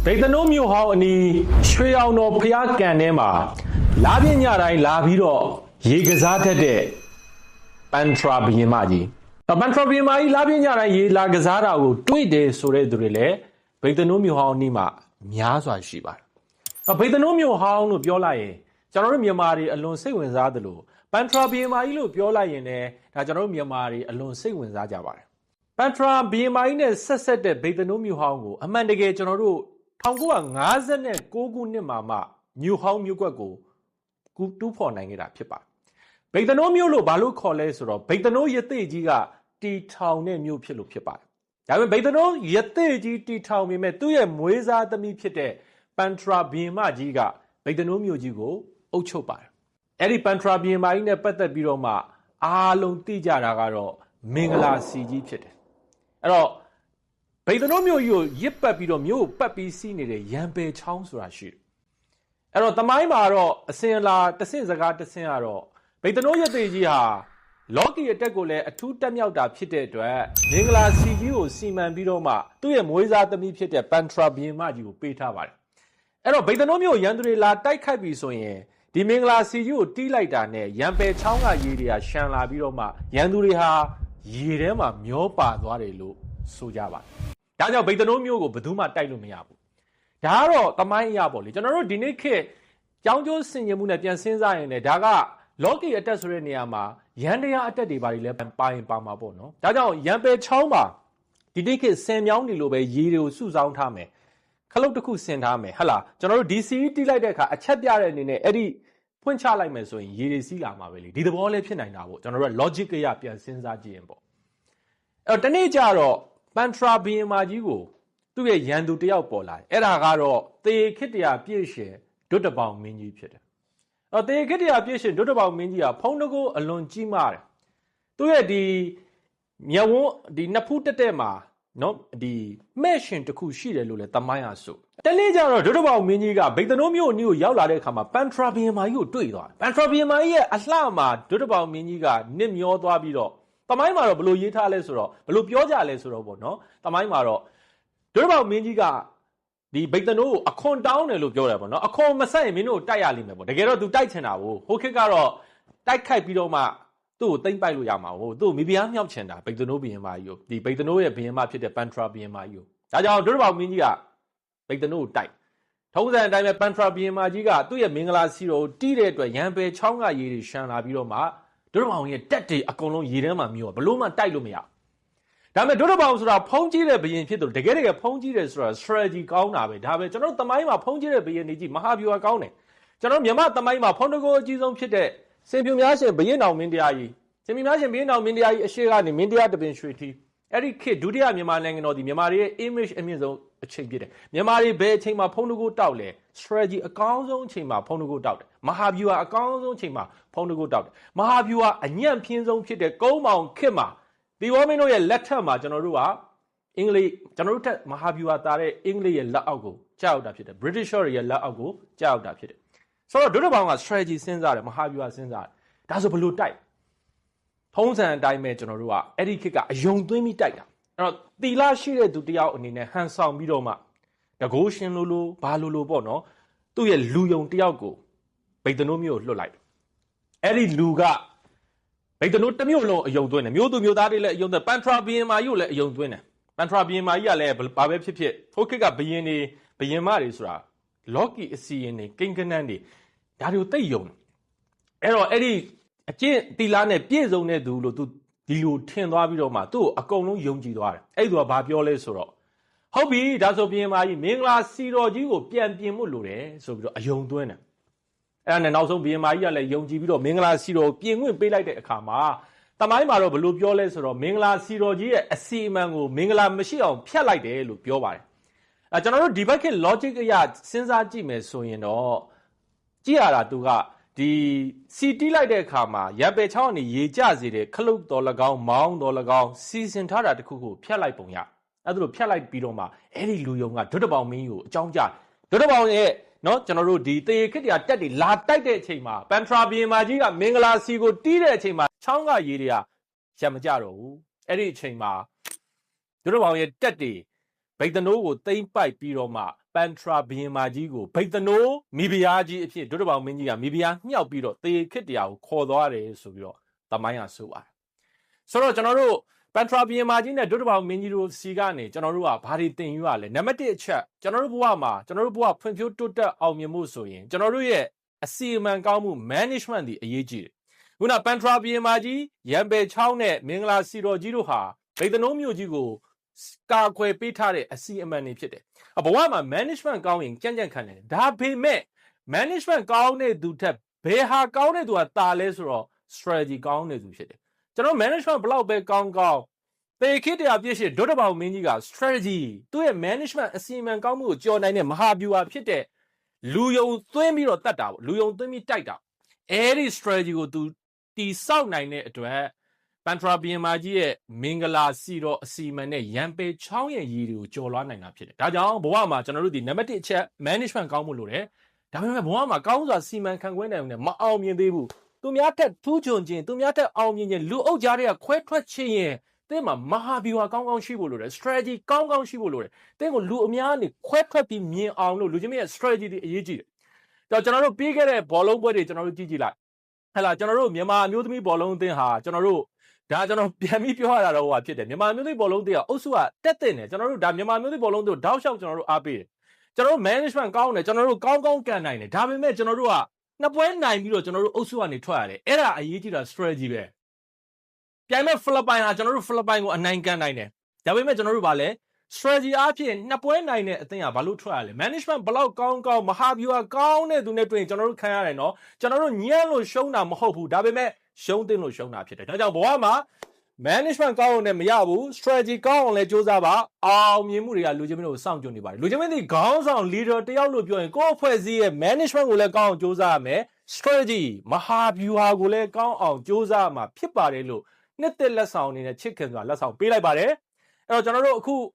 ဗိတ်သနိုးမြို့ဟောင်းအနီးရွှေအောင်တော်ဖျားကန်ထဲမှာလာပြင်းညတိုင်းလာပြီးတော့ရေကစားတတ်တဲ့ပန်ထရာဘရင်မကြီးပန်ထရာဘရင်မကြီးလာပြင်းညတိုင်းရေလာကစားတာကိုတွေ့တယ်ဆိုတဲ့သူတွေလည်းဗိတ်သနိုးမြို့ဟောင်းအနီးမှာများစွာရှိပါတယ်ဗိတ်သနိုးမြို့ဟောင်းလို့ပြောလိုက်ရင်ကျွန်တော်တို့မြန်မာတွေအလွန်စိတ်ဝင်စားသလိုပန်ထရာဘရင်မကြီးလို့ပြောလိုက်ရင်လည်းဒါကျွန်တော်တို့မြန်မာတွေအလွန်စိတ်ဝင်စားကြပါတယ်ပန်ထရာဘရင်မကြီးနဲ့ဆက်ဆက်တဲ့ဗိတ်သနိုးမြို့ဟောင်းကိုအမှန်တကယ်ကျွန်တော်တို့1956ခုနှစ်မှာမှမြို့ဟောင်းမြို့ကွက်ကိုတူးဖော်နိုင်ခဲ့တာဖြစ်ပါတယ်ဗိတ်သနိုးမြို့လို့ဘာလို့ခေါ်လဲဆိုတော့ဗိတ်သနိုးရသေးကြီးကတီထောင်တဲ့မြို့ဖြစ်လို့ဖြစ်ပါတယ်ဒါပေမဲ့ဗိတ်သနိုးရသေးကြီးတီထောင်ပေမဲ့သူ့ရဲ့မွေးစားသမီးဖြစ်တဲ့ပန်ထရာဘရင်မကြီးကဗိတ်သနိုးမြို့ကြီးကိုအုပ်ချုပ်ပါတယ်အဲ့ဒီပန်ထရာဘရင်မကြီးနဲ့ပတ်သက်ပြီးတော့မှအားလုံးသိကြတာကတော့မင်္ဂလာစီကြီးဖြစ်တယ်အဲ့တော့ဗိတ်သနိုးမြို့ကြီးကိုရစ်ပတ်ပြီးတော့မြို့ကိုပတ်ပြီးစီးနေတဲ့ရံပယ်ချောင်းဆိုတာရှိတယ်အဲ့တော့တမိုင်းမှာတော့အစင်လာတဆင့်စကားတဆင့်ကတော့ဗိတ်သနိုးရသေးကြီးဟာလော်ကီအတက်ကိုလည်းအထူးတက်မြောက်တာဖြစ်တဲ့အတွက်မင်္ဂလာစီကြီးကိုစီမံပြီးတော့မှသူ့ရဲ့မွေးစားသမီးဖြစ်တဲ့ပန်ထရာဘရင်မကြီးကိုပေးထားပါတယ်အဲ့တော့ဗိတ်သနိုးမြို့ရန်သူတွေလာတိုက်ခိုက်ပြီးဆိုရင်ဒီမင်္ဂလာစီကြီးကိုတီးလိုက်တာနဲ့ရံပယ်ချောင်းကရေတွေကရှမ်းလာပြီးတော့မှရန်သူတွေဟာရေထဲမှာမျောပါသွားတယ်လို့ဆိုကြပါတယ်ဒါကြောင့်ဗိတ်သနိုးမြို့ကိုဘယ်သူမှတိုက်လို့မရဘူးဒါကတော့တမိုင်းအရာပေါ့လေကျွန်တော်တို့ဒီနေ့ခေတ်ကြောင်းကျိုးဆင်ခြင်မှုနဲ့ပြန်စဉ်းစားရင်လည်းဒါကလော်ကီအတက်ဆိုတဲ့နေရာမှာရန်တရားအတက်တွေပါလည်းပါရင်ပါမှာပေါ့နော်ဒါကြောင့်ရံပယ်ချောင်းမှာဒီနေ့ခေတ်ဆင်မြောင်းနေလို့ပဲရေတွေကိုစုဆောင်းထားမယ်ခလုတ်တစ်ခုဆင်ထားမယ်ဟဟလားကျွန်တော်တို့ဒီစီတီးလိုက်တဲ့အခါအချက်ပြတဲ့အနေနဲ့အဲ့ဒီဖွင့်ချလိုက်မယ်ဆိုရင်ရေတွေစီးလာမှာပဲလေဒီသဘောလေးဖြစ်နိုင်တာပေါ့ကျွန်တော်တို့က logic အရပြန်စဉ်းစားကြည့်ရင်ပေါ့အဲ့တော့တနေ့ကျတော့ပန်ထရာဘရင်မကြီးကိုသူ့ရဲ့ရန်သူတယောက်ပေါ်လာတယ်အဲ့ဒါကတော့သေခေတ္တရာပြည့်ရှင်ဒုတပေါင်းမင်းကြီးဖြစ်တယ်အဲ့သေခေတ္တရာပြည့်ရှင်ဒုတပေါင်းမင်းကြီးကဖုံးတကိုးအလွန်ကြီးမားတယ်သူ့ရဲ့ဒီမျက်ဝန်းဒီနှစ်ဖူးတက်တက်မှာနော်ဒီမဲ့ရှင်တစ်ခုရှိတယ်လို့လည်းတမိုင်းအားဆိုတနေ့ကျတော့ဒုတပေါင်းမင်းကြီးကဗိတ်သနိုးမြို့အနီးကိုရောက်လာတဲ့အခါမှာပန်ထရာဘရင်မကြီးကိုတွေ့သွားတယ်ပန်ထရာဘရင်မကြီးရဲ့အလှမှာဒုတပေါင်းမင်းကြီးကနစ်မျောသွားပြီးတော့တမိုင်းမှာတော့ဘလို့ရေးထားလဲဆိုတော့ဘလို့ပြောကြလဲဆိုတော့ပေါ့နော်တမိုင်းမှာတော့ဒုတပေါင်းမင်းကြီးကဒီဗိတ်သနိုးကိုအခွန်တောင်းတယ်လို့ပြောတယ်ပေါ့နော်အခွန်မဆက်ရင်မင်းတို့တိုက်ရလိမ့်မယ်ပေါ့တကယ်တော့ तू တိုက်ချင်တာကိုဟိုခေတ်ကတော့တိုက်ခိုက်ပြီးတော့မှသူ့ကိုသိမ့်ပိုက်လို့ရမှာဟုတ်သူ့ကိုမိဖုရားမြောက်ချင်တာဗိတ်သနိုးဘုရင်မကြီးကိုဒီဗိတ်သနိုးရဲ့ဘုရင်မဖြစ်တဲ့ပန်ထရာဘုရင်မကြီးကိုဒါကြောင့်ဒုတပေါင်းမင်းကြီးကဗိတ်သနိုးကိုတိုက်ထုံးစံအတိုင်းပဲပန်ထရာဘုရင်မကြီးကသူ့ရဲ့မင်္ဂလာစီတော်ကိုတီးတဲ့အတွက်ရံပယ်ချောင်းကရေတွေရှမ်းလာပြီးတော့မှဒုတပေါင်းရဲ့တက်တွေအကုန်လုံးရေထဲမှာမျောဘလို့မှတိုက်လို့မရဒါပေမဲ့ဒုတပေါင်းဆိုတာဖုံးကြီးတဲ့ဘုရင်ဖြစ်တယ်တကယ်ဖုံးကြီးတယ်ဆိုတာ strategy ကောင်းတာပဲဒါပဲကျွန်တော်တမိုင်းမှာဖုံးကြီးတဲ့ဘုရင်တွေကြီးမဟာဗျူဟာကောင်းတယ်ကျွန်တော်မြန်မာတမိုင်းမှာဖုံးတကိုးအကြီးဆုံးဖြစ်တဲ့စင်ပြူများရှင်ဘုရင်တော်မင်းတရားကြီးစင်ပြူများရှင်ဘုရင်တော်မင်းတရားကြီးအရှိကနေမင်းတရားတပင်ရွှေထီးအဲ့ဒီခေတ်ဒုတိယမြန်မာနိုင်ငံတော်ဒီမြန်မာတွေရဲ့ image အမြင့်ဆုံးအချိန်ဖြစ်တယ်မြန်မာတွေဘယ်အချိန်မှာဖုံးတကိုးတောက်လဲ strategy အကောင်းဆုံးအချိန်မှာဖုံးတကိုးတောက်တယ်မဟာဗျူဟာအကောင်းဆုံးအချိန်မှာဖုံးတကိုးတောက်တယ်မဟာဗျူဟာအညံ့ပြင်းဆုံးဖြစ်တဲ့ကုန်းမောင်ခေတ်မှာဒီဝမင်းတို့ရဲ့လက်ထက်မှာကျွန်တော်တို့ကအင်္ဂလိပ်ကျွန်တော်တို့ထက်မဟာဗျူဟာတာတဲ့အင်္ဂလိပ်ရဲ့လက်အောက်ကိုကြောက်တာဖြစ်တယ် British ရဲ့လက်အောက်ကိုကြောက်တာဖြစ်တယ်ဆိုတော့ဒုတပေါင်းက strategy စဉ်းစားတယ်မဟာဗျူဟာစဉ်းစားတယ်ဒါဆိုဘလို့တိုက်ထုံးစံအတိုင်းပဲကျွန်တော်တို့ကအဲ့ဒီခေတ်ကအယုံသွင်းပြီးတိုက်တာအဲ့တော့တီလာရှိတဲ့သူတယောက်အနေနဲ့ဟန်ဆောင်ပြီးတော့မှတကိုးရှင်လိုဘာလိုပေါ့နော်သူ့ရဲ့လူယုံတယောက်ကိုဗိတ်သနိုးမြို့ကိုလွတ်လိုက်အဲ့ဒီလူကဗိတ်သနိုးတစ်မြို့လုံးအယုံသွင်းတယ်မြို့သူမြို့သားတွေလည်းအယုံသွင်းပန်ထရာဘုရင်မကြီးကိုလည်းအယုံသွင်းတယ်ပန်ထရာဘုရင်မကြီးကလည်းဘာပဲဖြစ်ဖြစ်ဟိုခေတ်ကဘုရင်မတွေဆိုတာလော်ကီအစီရင်တွေကိန်းကနန်းတွေဒါတွေကိုသိယုံအဲ့တော့အဲ့ဒီအကျင့်တီလာနဲ့ပြည့်စုံတဲ့သူလို့သူဒီလိုထင်သွားပြီးတော့မှသူ့ကိုအကုန်လုံးယုံကြည်သွားတယ်အဲ့သူကဘာပြောလဲဆိုတော့ဟုတ်ပြီဒါဆိုဘုရင်မကြီးမင်္ဂလာစီတော်ကြီးကိုပြန်ပြင်မှုလိုတယ်ဆိုပြီးတော့အယုံသွင်းတယ်အဲ့ဒါနဲ့နောက်ဆုံးဘုရင်မကြီးကလည်းယုံကြည်ပြီးတော့မင်္ဂလာစီတော်ပြင်ခွင့်ပေးလိုက်တဲ့အခါမှာတမိုင်းမှာတော့ဘလို့ပြောလဲဆိုတော့မင်္ဂလာစီတော်ကြီးရဲ့အစီအမံကိုမင်္ဂလာမရှိအောင်ဖျက်လိုက်တယ်လို့ပြောပါတယ်ကျွန်တော်တို့ဒီဘက်ခေတ် logic အရစဉ်းစားကြည့်မယ်ဆိုရင်တော့ကြည့်ရတာသူကဒီစီတီးလိုက်တဲ့အခါမှာရံပယ်ချောင်းကနေရေကျစေတဲ့ခလုတ်တော်၎င်းမောင်းတော်၎င်းစီစဉ်ထားတာတခုခုဖျက်လိုက်ပုံရအဲ့ဒါလိုဖျက်လိုက်ပြီးတော့မှအဲ့ဒီလူယုံကဒုတပေါင်းမင်းကြီးကိုအကြောင်းကြားဒုတပေါင်းရဲ့နော်ကျွန်တော်တို့ဒီသေခေတ္တရာတက်တွေလာတိုက်တဲ့အချိန်မှာပန်ထရာဘုရင်မကြီးကမင်္ဂလာစီကိုတီးတဲ့အချိန်မှာချောင်းကရေတွေကရံမကြတော့ဘူးအဲ့ဒီအချိန်မှာဒုတပေါင်းရဲ့တက်တွေဗိတ်သနိုးကိုသိမ့်ပိုက်ပြီးတော့မှ ပန်ထရာဘီယင်မာကြီးကိုဗိတ်တနိုးမိဖုရားကြီးအဖြစ်ဒုတိယပေါင်းမင်းကြီးကမိဖုရားမြှောက်ပြီးတော့တေခစ်တရားကိုခေါ်သွားတယ်ဆိုပြီးတော့သမိုင်းကဆိုပါတယ်ဆိုတော့ကျွန်တော်တို့ပန်ထရာဘီယင်မာကြီးနဲ့ဒုတိယပေါင်းမင်းကြီးတို့စီကနေကျွန်တော်တို့ကဘာတွေသင်ယူရလဲနံပါတ်1အချက်ကျွန်တော်တို့ဘဝမှာကျွန်တော်တို့ဘဝဖွံ့ဖြိုးတိုးတက်အောင်မြင်မှုဆိုရင်ကျွန်တော်တို့ရဲ့အစီအမံကောင်းမှု management ဒီအရေးကြီးတယ်ခုနပန်ထရာဘီယင်မာကြီးရန်ပယ်ချောင်းနဲ့မင်္ဂလာစီတော်ကြီးတို့ဟာဗိတ်တနိုးမြို့ကြီးကိုကာကွယ်ပေးထားတဲ့အစီအမံတွေဖြစ်တယ်ဘဝမှာ management ကောင်းရင်ကြံ့ကြံ့ခံတယ်ဒါပေမဲ့ management ကောင်းတဲ့သူထက်ဘယ်ဟာကောင်းတဲ့သူကတာလဲဆိုတော့ strategy ကောင်းတဲ့သူဖြစ်တယ်ကျွန်တော် management ဘလောက်ပဲကောင်းတေခိတရာပြည့်ရှိဒုတိယပေါင်းမင်းကြီးက strategy သူ့ရဲ့ management အစီအမံကောင်းမှုကိုကြော်နိုင်တဲ့မဟာဗျူဟာဖြစ်တဲ့လူယုံသွင်းပြီးတော့တတ်တာပေါ့လူယုံသွင်းပြီးတိုက်တာအဲဒီ strategy ကိုသူတီဆောက်နိုင်တဲ့အတွက်ပန်ထရာဘီယင်မာကြီးရဲ့မင်္ဂလာစီတော်အစီအမံနဲ့ရန်ပယ်ချောင်းရဲ့ရည်တွေကိုကြော်လွှားနိုင်တာဖြစ်တယ်ဒါကြောင့်ဘဝမှာကျွန်တော်တို့ဒီနံပါတ်1အချက် management ကောင်းမှုလို့တယ်ဒါပေမဲ့ဘဝမှာကောင်းစွာစီမံခန့်ခွဲနိုင်ုံနဲ့မအောင်မြင်သေးဘူးသူများထက်ထူးချွန်ခြင်းသူများထက်အောင်မြင်ခြင်းလူအုပ်ကြားတွေကခွဲထွက်ခြင်းရဲ့တင်းမှာမဟာဗျူဟာကောင်းကောင်းရှိဖို့လိုတယ် strategy ကောင်းကောင်းရှိဖို့လိုတယ်တင်းကိုလူအများနဲ့ခွဲထွက်ပြီးမြင်အောင်လို့လူချင်းရဲ့ strategy တွေအရေးကြီးတယ်ကျွန်တော်တို့ပြီးခဲ့တဲ့ဘောလုံးပွဲတွေကျွန်တော်တို့ကြည့်ကြည့်လိုက်ဟဲ့လားကျွန်တော်တို့မြန်မာအမျိုးသမီးဘောလုံးအသင်းဟာကျွန်တော်တို့ဒါကျွန်တော်ပြန်ပြီးပြောရတာတော့ဟိုဖြစ်တယ်မြန်မာမျိုးသမီးဘောလုံးအသင်းကအုပ်စုကတက်တဲ့နေကျွန်တော်တို့ဒါမြန်မာမျိုးသမီးဘောလုံးအသင်းကိုတောက်လျှောက်ကျွန်တော်တို့အားပေးတယ်ကျွန်တော်တို့ management ကောင်းတယ်ကျွန်တော်တို့ကောင်းကောင်းကန်နိုင်တယ်ဒါပေမဲ့ကျွန်တော်တို့ကနှစ်ပွဲနိုင်ပြီးတော့ကျွန်တော်တို့အုပ်စုကနေထွက်ရတယ်အဲ့ဒါအရေးကြီးတာ strategy ပဲပြိုင်မဲ့ဖိလစ်ပိုင်ဟာကျွန်တော်တို့ဖိလစ်ပိုင်ကိုအနိုင်ကန်နိုင်တယ်ဒါပေမဲ့ကျွန်တော်တို့ဗာလဲ strategy အားဖြင့်နှစ်ပွဲနိုင်တဲ့အသင်းကဘာလို့ထွက်ရလဲ management ဘလောက်ကောင်းကောင်းမဟာဗျူဟာကောင်းတဲ့သူနဲ့တွေ့ရင်ကျွန်တော်တို့ခံရတယ်နော်ကျွန်တော်တို့ညံ့လို့ရှုံးတာမဟုတ်ဘူးဒါပေမဲ့ရှုံးတင်လို့ရှုံးတာဖြစ်တယ်ဒါကြောင့်ဘဝမှာ management ကောင်းအောင်လည်းမရဘူး strategy ကောင်းအောင်လည်းစူးစမ်းပါအောင်မြင်မှုတွေကလူချင်းမင်းတို့စောင့်ကြိုနေပါတယ်လူချင်းမင်းဒီခေါင်းဆောင် leader တယောက်လို့ပြောရင်ကိုယ့်အဖွဲ့အစည်းရဲ့ management ကိုလည်းကောင်းအောင်စူးစမ်းရမယ် strategy မဟာဗျူဟာကိုလည်းကောင်းအောင်စူးစမ်းမှာဖြစ်ပါတယ်လို့နှစ်သက်လက်ဆောင်အနေနဲ့ချစ်ခင်စွာလက်ဆောင်ပေးလိုက်ပါတယ်အဲ့တော့ကျွန်တော်တို့အခု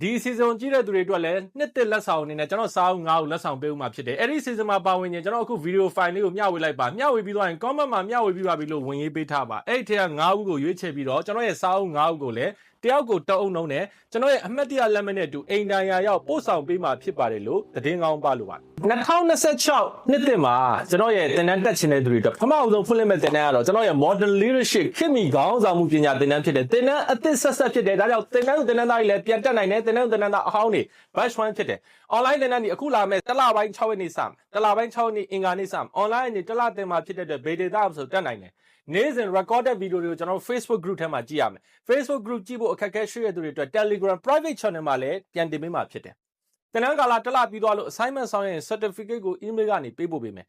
ဒီ season ကြည့်တဲ့သူတွေအတွက်လည်းနှစ်သက်လက်ဆောင်အနေနဲ့ကျွန်တော်စာအုပ်9ခုလက်ဆောင်ပေးဦးမှာဖြစ်တယ်အဲ့ဒီ season မှာပါဝင်ရင်ကျွန်တော်အခု video file လေးကိုမျှဝေလိုက်ပါမျှဝေပြီးတော့ရင် comment မှာမျှဝေပြီးပါပြီလို့ဝင်ရေးပေးထားပါအဲ့ဒီထဲက9ခုကိုရွေးချယ်ပြီးတော့ကျွန်တော်ရဲ့စာအုပ်9ခုကိုလည်းတယောက်ကိုတအုပ်နှုံးနဲ့ကျွန်တော်ရဲ့အမှတ်တရလက်မှတ်နဲ့အတူအိမ်တိုင်ယာရောက်ပို့ဆောင်ပေးမှာဖြစ်ပါတယ်လို့သတင်းကောင်းပါလို့ပါ2026နှစ်သစ်မှာကျွန်တော်ရဲ့သင်တန်းတက်ချင်တဲ့သူတွေအတွက်ပထမအဆုံးဖွင့်လှစ်မဲ့သင်တန်းကတော့ကျွန်တော်ရဲ့ modern leadership ခေတ်မီခေါင်းဆောင်မှုပညာသင်တန်းဖြစ်တယ်သင်တန်းအသစ်ဆက်ဖြစ်တယ်ဒါကြောင့်သင်တန်းသားတွေလည်းပြန်တက်နိုင်တယ်သင်တန်းသားအဟောင်းတွေ batch 1ဖြစ်တယ် online သင်တန်းဒီအခုလာမဲ့တစ်လပိုင်း6ရက်နေ့စမယ်တစ်လပိုင်း6ရက်နေ့အင်္ဂါနေ့စမယ် online နေတစ်လသင်မှာဖြစ်တဲ့အတွက် beta သားဆိုတက်နိုင်တယ်နေ့စဉ် recorded video တွေကိုကျွန်တော် Facebook group ထဲမှာကြည့်ရမယ် Facebook group ကြည့်ဖို့အခက်အခဲရှိတဲ့သူတွေအတွက် Telegram private channel မှာလည်းပြန်တင်ပေးမှာဖြစ်တယ်သင်တန်းကာလတစ်လပြီးသွားလို့ assignment ဆောင်ရင် certificate ကို email ကနေပေးပို့ပေးမယ်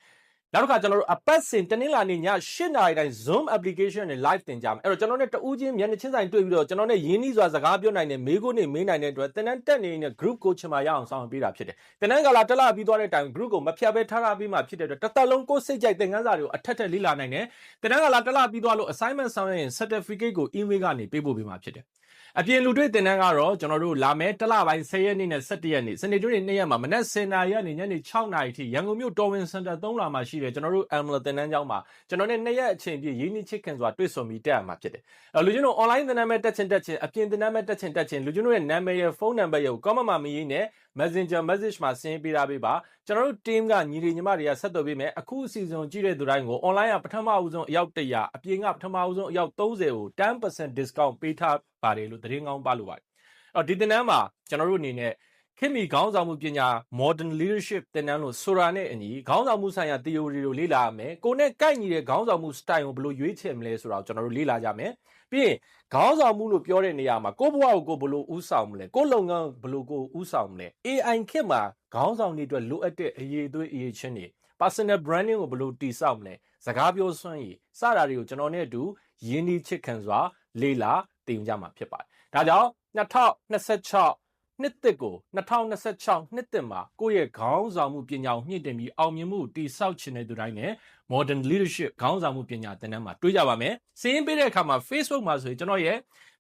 နောက်တစ်ခါကျွန်တော်တို့အပတ်စဉ်တနင်္လာနေ့ည8:00နာရီတိုင်း Zoom application နဲ့ live သင်ကြမယ်အဲ့တော့ကျွန်တော်နဲ့တူးချင်းမျက်နှာချင်းဆိုင်တွေ့ပြီးတော့ကျွန်တော်နဲ့ရင်းနှီးစွာစကားပြောနိုင်တဲ့မေးခွန်းတွေမေးနိုင်တဲ့အတွက်သင်တန်းတက်နေတဲ့ group coaching မှာရအောင်ဆောင်ပေးတာဖြစ်တယ်သင်တန်းကာလတစ်လပြီးသွားတဲ့တိုင် group ကိုမဖြတ်ဘဲထားပြီးမှဖြစ်တဲ့အတွက်တစ်သက်လုံးကိုယ်စိတ်ကြိုက်သင်ခန်းစာတွေကိုအထက်ထက်လေ့လာနိုင်တယ်သင်တန်းကာလတစ်လပြီးသွားလို့ assignment ဆောင်ရင် certificate ကို email ကနေပေးပို့ပေးမှာဖြစ်တယ်အပြင်လူတွေ့သင်တန်းကတော့ကျွန်တော်တို့လာမယ်တစ်လပိုင်း10ရက်နေ့နဲ့17ရက်နေ့စနေနေ့2ရက်မှာမနက်10:00နာရီကနေညနေ6:00နာရီထိရန်ကုန်မြို့တော်ဝင်စင်တာ3လာမှာရှိတယ်ကျွန်တော်တို့ Amla သင်တန်းကျောင်းမှာကျွန်တော်နဲ့2ရက်အချိန်ပြည့်ရင်းနှီးချစ်ခင်စွာတွေ့ဆုံပြီးတက်ရမှာဖြစ်တယ်လူချင်းတို့ online သင်တန်းမဲ့တက်ချင်းအပြင်သင်တန်းမဲ့တက်ချင်းလူချင်းတို့ရဲ့နာမည်ရဲ့ဖုန်းနံပါတ်ရဲ့ comment မှာမရေးနဲ့ Messenger message မှာဆင်းပေးထားပေးပါကျွန်တော်တို့ team ကညီတွေညီမတွေကဆက်သွယ်ပေးမယ်အခုအစီအစဉ်ကြည့်တဲ့သူတိုင်းကို online ကပထမဦးဆုံးအယောက်100အပြင်ကပထမဦးဆုံးအယောက်30ကို 10% discount ပေးထားပါတယ်လို့သတင်းကောင်းပါလို့ပါတယ်အဲ့တော့ဒီသင်တန်းမှာကျွန်တော်တို့အနေနဲ့ခေတ်မီခေါင်းဆောင်မှုပညာ modern leadership သင်တန်းလို့ဆိုတာနဲ့အညီခေါင်းဆောင်မှုဆိုင်ရာ theory ကိုလေ့လာရမယ်ကိုနဲ့ကိုက်ညီတဲ့ခေါင်းဆောင်မှု style ကိုဘယ်လိုရွေးချယ်မလဲဆိုတာကိုကျွန်တော်တို့လေ့လာကြမယ်ပြီးရင်ခေါင်းဆောင်မှုလို့ပြောတဲ့နေရာမှာကိုယ့်ဘဝကိုဘယ်လိုဥဆောင်မလဲကိုယ့်လုပ်ငန်းဘယ်လိုကိုဥဆောင်မလဲ AI ခေတ်မှာခေါင်းဆောင်တွေအတွက်လိုအပ်တဲ့အရေးအသွေးအရေးချင်းတွေ personal branding ကိုဘယ်လိုတည်ဆောက်မလဲစကားပြောစွမ်းရည်စတာတွေကိုကျွန်တော်နဲ့အတူရင်းနှီးချစ်ခံစွာလေ့လာသင်ကြမှာဖြစ်ပါတယ်ဒါကြောင့်2026နှစ်သစ်ကို2026နှစ်သစ်မှာကိုယ့်ရဲ့ခေါင်းဆောင်မှုပညာကိုမြင့်တင်ပြီးအောင်မြင်မှုတည်ဆောက်ခြင်းတဲ့သူတိုင်းနဲ့ modern leadership ခေါင်းဆောင်မှုပညာသင်တန်းမှာတွေ့ကြပါမယ်။စီးရင်ပေးတဲ့အခါမှာ Facebook မှာဆိုရင်ကျွန်တော်ရဲ့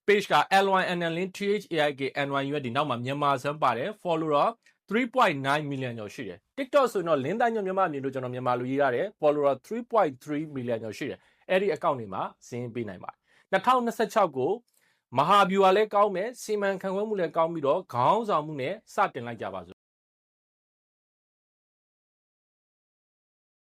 page က LYNLIN THAIK NYUD ဒီနောက်မှာမြန်မာစမ်းပါတယ် follower 3.9 million ကျော်ရှိတယ် TikTok ဆိုရင်တော့လင်းတိုင်းညမြန်မာအမြင်လို့ကျွန်တော်မြန်မာလူရေးရတယ် follower 3.3 million ကျော်ရှိတယ်အဲ့ဒီ account တွေမှာစီးရင်ပေးနိုင်ပါတယ်2026ကိုမဟာဗျူဟာလည်းကောင်းမယ်စီမံခန့်ခွဲမှုလည်းကောင်းပြီးတော့ခေါင်းဆောင်မှုနဲ့စတင်လိုက်ကြပါစို့